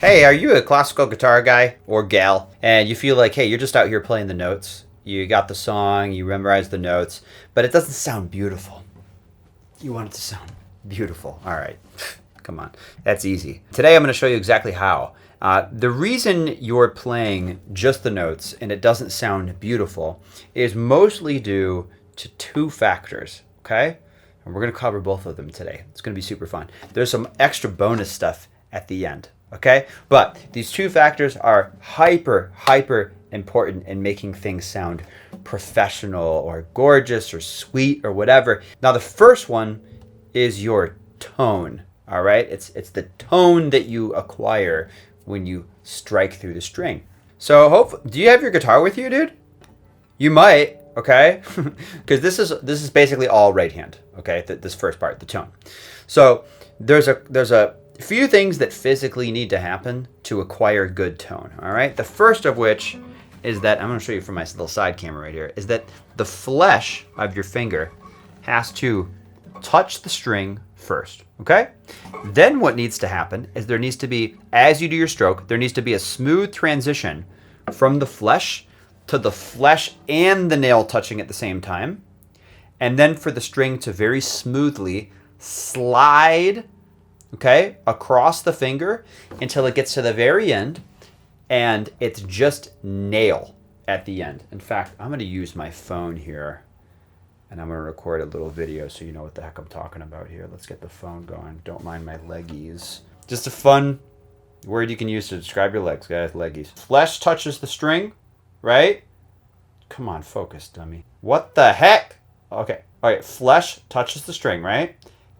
Hey, are you a classical guitar guy or gal? And you feel like, hey, you're just out here playing the notes. You got the song, you memorize the notes, but it doesn't sound beautiful. You want it to sound beautiful. All right, come on, that's easy. Today I'm going to show you exactly how. The reason you're playing just the notes and it doesn't sound beautiful is mostly due to two factors, okay? And we're going to cover both of them today. It's going to be super fun. There's some extra bonus stuff at the end, okay? But these two factors are hyper important in making things sound professional or gorgeous or sweet or whatever. Now, the first one is your tone, all right? It's the tone that you acquire when you strike through the string. So do you have your guitar with you, dude? You might, okay? Because this is basically all right hand, okay? This first part, the tone. So there's a few things that physically need to happen to acquire good tone, all right? The first of which is that, I'm gonna show you from my little side camera right here, is that the flesh of your finger has to touch the string first, okay? Then what needs to happen is there needs to be, as you do your stroke, there needs to be a smooth transition from the flesh to the flesh and the nail touching at the same time. And then for the string to very smoothly slide, okay, across the finger until it gets to the very end and it's just nail at the end. In fact, I'm going to use my phone here and I'm going to record a little video so you know what the heck I'm talking about here. Let's get the phone going. Don't mind my leggies. Just a fun word you can use to describe your legs, guys. Leggies. Flesh touches the string, right? Come on, focus, dummy. What the heck? Okay. All right. Flesh touches the string, right?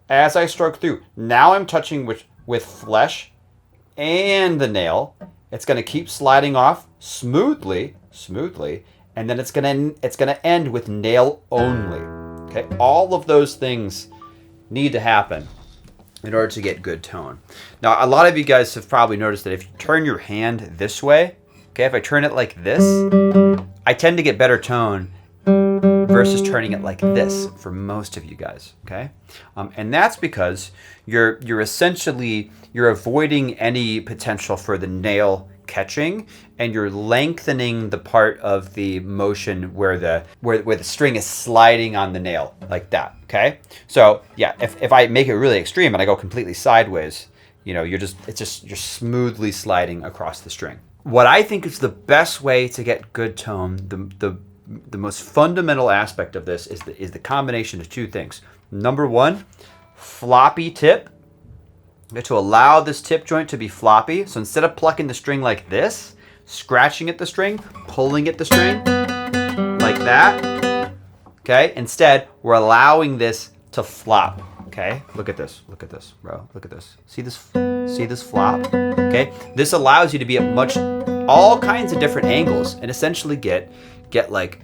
As I stroke through, now I'm touching with flesh and the nail. It's going to keep sliding off smoothly, and then it's going to end with nail only. Okay? All of those things need to happen in order to get good tone. Now, a lot of you guys have probably noticed that if you turn your hand this way, okay, if I turn it like this, I tend to get better tone versus turning it like this for most of you guys, okay? And that's because you're avoiding any potential for the nail catching, and you're lengthening the part of the motion where the string is sliding on the nail like that, okay? So yeah, if I make it really extreme and I go completely sideways, you know, you're smoothly sliding across the string. What I think is the best way to get good tone, the most fundamental aspect of this is the combination of two things. Number one, floppy tip. To allow this tip joint to be floppy. So instead of plucking the string like this, scratching at the string, pulling at the string like that, okay? Instead, we're allowing this to flop, okay? Look at this, bro. Look at this. See this flop, okay? This allows you to be at all kinds of different angles and essentially get like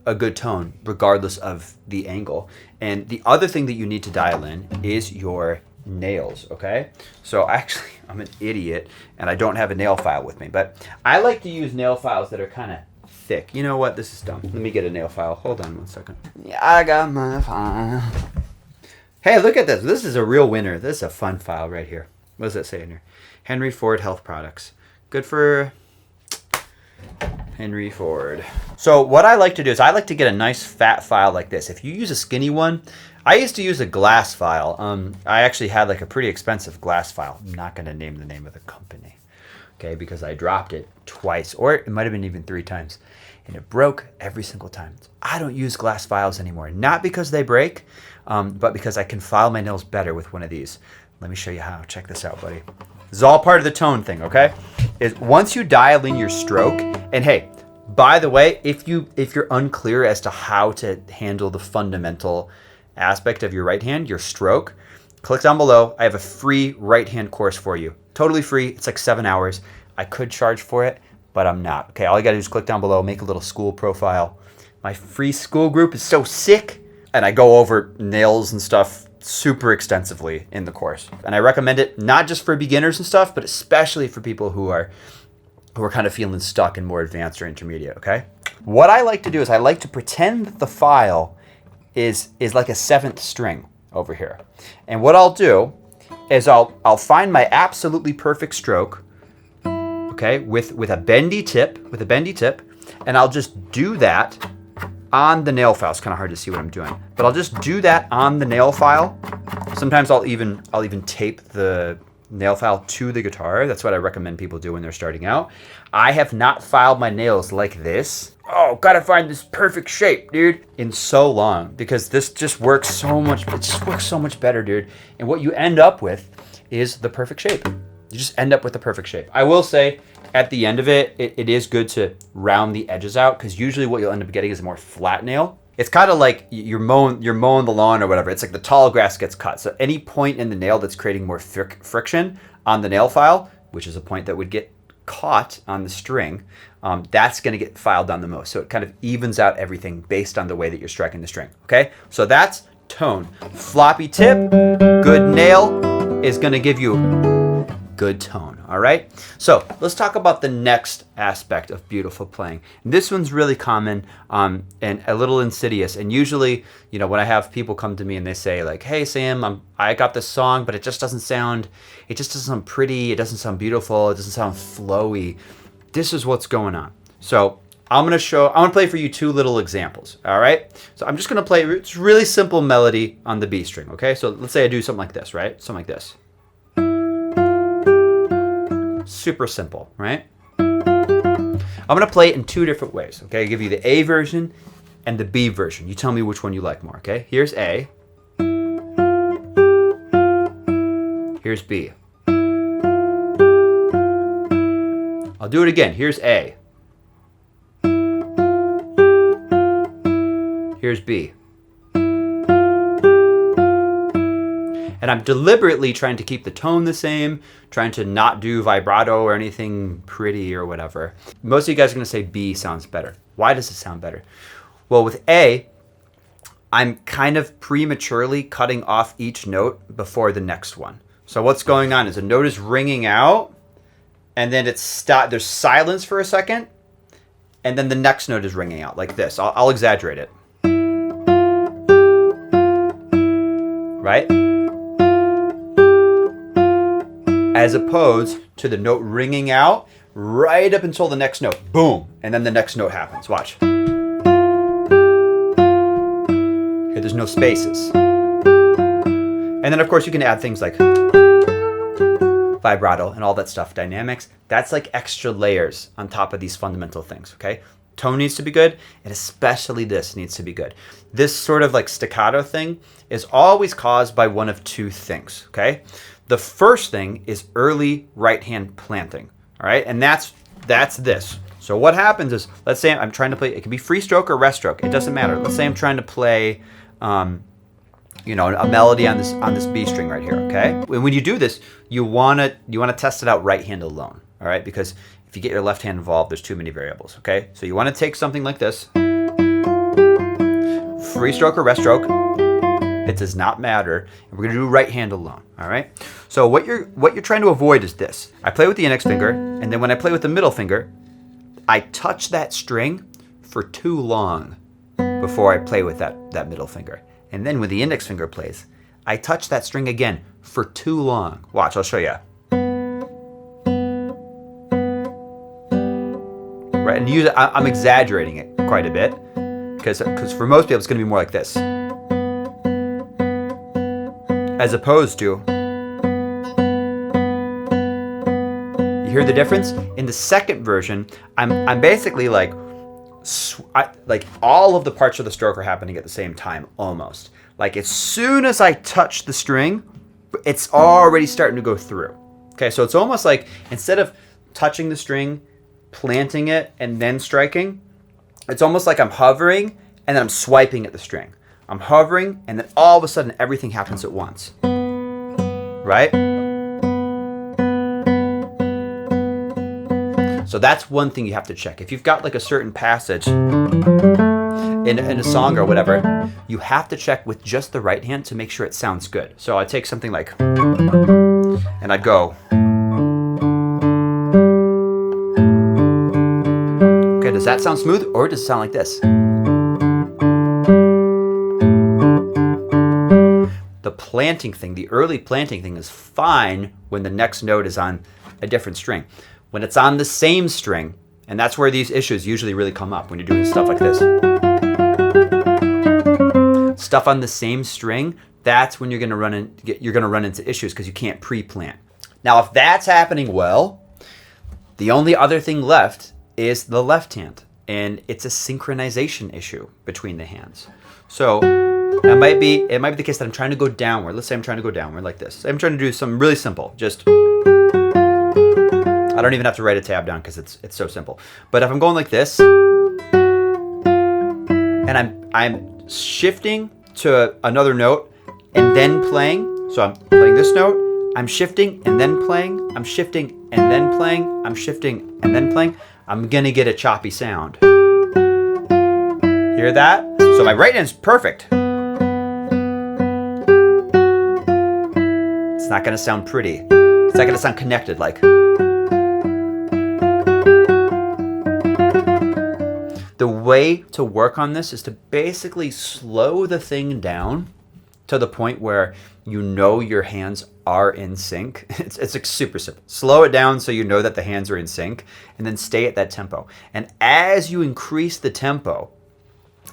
a good tone regardless of the angle. And the other thing that you need to dial in is your nails, okay? So actually, I'm an idiot and I don't have a nail file with me, but I like to use nail files that are kind of thick. You know what? This is dumb. Let me get a nail file. Hold on 1 second. Yeah, I got my file. Hey, look at this. This is a real winner. This is a fun file right here. What does that say in here? Henry Ford Health Products. Good for Henry Ford. So what I like to do is I like to get a nice fat file like this. If you use a skinny one, I used to use a glass file. I actually had like a pretty expensive glass file. I'm not going to name the name of the company, okay, because I dropped it twice, or it might have been even 3 times, and it broke every single time. I don't use glass files anymore, not because they break, but because I can file my nails better with one of these. Let me show you how. Check this out, buddy. This is all part of the tone thing, okay? Is once you dial in your stroke, and hey, by the way, if you're unclear as to how to handle the fundamental aspect of your right hand, your stroke, click down below. I have a free right hand course for you. Totally free. It's like 7 hours. I could charge for it, but I'm not. Okay, all you gotta do is click down below, make a little school profile. My free school group is so sick, and I go over nails and stuff super extensively in the course. And I recommend it not just for beginners and stuff, but especially for people who are kind of feeling stuck in more advanced or intermediate, okay? What I like to do is I like to pretend that the file is like a 7th string over here. And what I'll do is I'll find my absolutely perfect stroke, okay, with a bendy tip, and I'll just do that on the nail file. It's kind of hard to see what I'm doing, but I'll just do that on the nail file. Sometimes I'll even tape the nail file to the guitar. That's what I recommend people do when they're starting out. I have not filed my nails like this. Oh, gotta find this perfect shape, dude, in so long, because this just works so much. It just works so much better, dude. And what you end up with is the perfect shape. You just end up with the perfect shape. I will say, at the end of it, it is good to round the edges out, because usually what you'll end up getting is a more flat nail. It's kind of like you're mowing the lawn or whatever. It's like the tall grass gets cut. So any point in the nail that's creating more friction on the nail file, which is a point that would get caught on the string, that's going to get filed down the most. So it kind of evens out everything based on the way that you're striking the string. Okay, so that's tone. Floppy tip, good nail is going to give you good tone. All right, so let's talk about the next aspect of beautiful playing. And this one's really common and a little insidious. And usually, you know, when I have people come to me and they say like, "Hey Sam, I got this song, but it just doesn't sound pretty. It doesn't sound beautiful. It doesn't sound flowy." This is what's going on. So I'm gonna play for you two little examples. All right, so I'm just gonna play. It's really simple melody on the B string. Okay, so let's say I do something like this, right? Something like this. Super simple, right? I'm gonna play it in two different ways, okay? I'll give you the A version and the B version. You tell me which one you like more, okay? Here's A. Here's B. I'll do it again. Here's A. Here's B. And I'm deliberately trying to keep the tone the same, trying to not do vibrato or anything pretty or whatever. Most of you guys are going to say B sounds better. Why does it sound better? Well, with A, I'm kind of prematurely cutting off each note before the next one. So what's going on is a note is ringing out, and then there's silence for a second, and then the next note is ringing out like this. I'll exaggerate it. Right? As opposed to the note ringing out right up until the next note. Boom. And then the next note happens. Watch. Here, there's no spaces. And then, of course, you can add things like vibrato and all that stuff, dynamics. That's like extra layers on top of these fundamental things, okay? Tone needs to be good, and especially this needs to be good. This sort of like staccato thing is always caused by one of two things, okay? The first thing is early right hand planting, all right? And that's this. So what happens is, let's say I'm trying to play, it can be free stroke or rest stroke, it doesn't matter. Let's say I'm trying to play, you know, a melody on this B string right here, okay? When you do this, you wanna test it out right hand alone, all right? Because if you get your left hand involved, there's too many variables, okay? So you wanna take something like this, free stroke or rest stroke, it does not matter, and we're gonna do right hand alone, all right? So what you're trying to avoid is this. I play with the index finger, and then when I play with the middle finger, I touch that string for too long before I play with that middle finger. And then when the index finger plays, I touch that string again for too long. Watch, I'll show you. Right, and I'm exaggerating it quite a bit, because for most people it's gonna be more like this. As opposed to, you hear the difference? In the second version, I'm basically like all of the parts of the stroke are happening at the same time, almost. Like as soon as I touch the string, it's already starting to go through. Okay, so it's almost like instead of touching the string, planting it, and then striking, it's almost like I'm hovering and then I'm swiping at the string. I'm hovering, and then all of a sudden, everything happens at once. Right? So that's one thing you have to check. If you've got like a certain passage in a song or whatever, you have to check with just the right hand to make sure it sounds good. So I take something like, and I go. Okay, does that sound smooth, or does it sound like this? The planting thing, the early planting thing is fine when the next note is on a different string. when it's on the same string, and that's where these issues usually really come up when you're doing stuff like this. Stuff on the same string, that's when you're gonna run into issues because you can't pre-plan. Now, if that's happening well, the only other thing left is the left hand, and it's a synchronization issue between the hands. So it might be the case that I'm trying to go downward. Let's say I'm trying to go downward like this. I'm trying to do something really simple. Just, I don't even have to write a tab down because it's so simple. But if I'm going like this, and I'm shifting to another note and then playing. So I'm playing this note, I'm shifting and then playing, I'm shifting and then playing, I'm shifting and then playing, I'm gonna get a choppy sound. Hear that? So my right hand's perfect. It's not gonna sound pretty. It's not gonna sound connected like. The way to work on this is to basically slow the thing down to the point where you know your hands are in sync. It's like super simple. Slow it down so you know that the hands are in sync, and then stay at that tempo. And as you increase the tempo,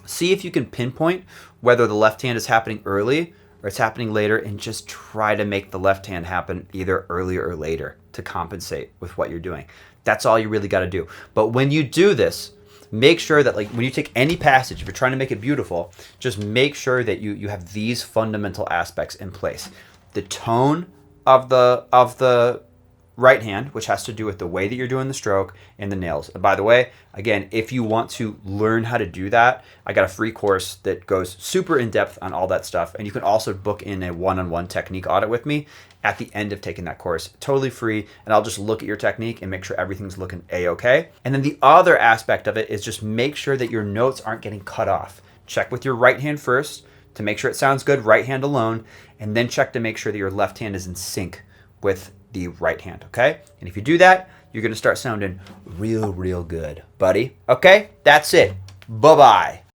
see if you can pinpoint whether the left hand is happening early or it's happening later, and just try to make the left hand happen either earlier or later to compensate with what you're doing. That's all you really got to do. But when you do this, make sure that, like, when you take any passage, if you're trying to make it beautiful, just make sure that you have these fundamental aspects in place. The tone of the right hand, which has to do with the way that you're doing the stroke, and the nails. And by the way, again, if you want to learn how to do that, I got a free course that goes super in depth on all that stuff. And you can also book in a one-on-one technique audit with me at the end of taking that course, totally free. And I'll just look at your technique and make sure everything's looking a-okay. And then the other aspect of it is just make sure that your notes aren't getting cut off. Check with your right hand first to make sure it sounds good, right hand alone, and then check to make sure that your left hand is in sync with the right hand, okay? And if you do that, you're gonna start sounding real good, buddy. Okay, that's it. Bye-bye.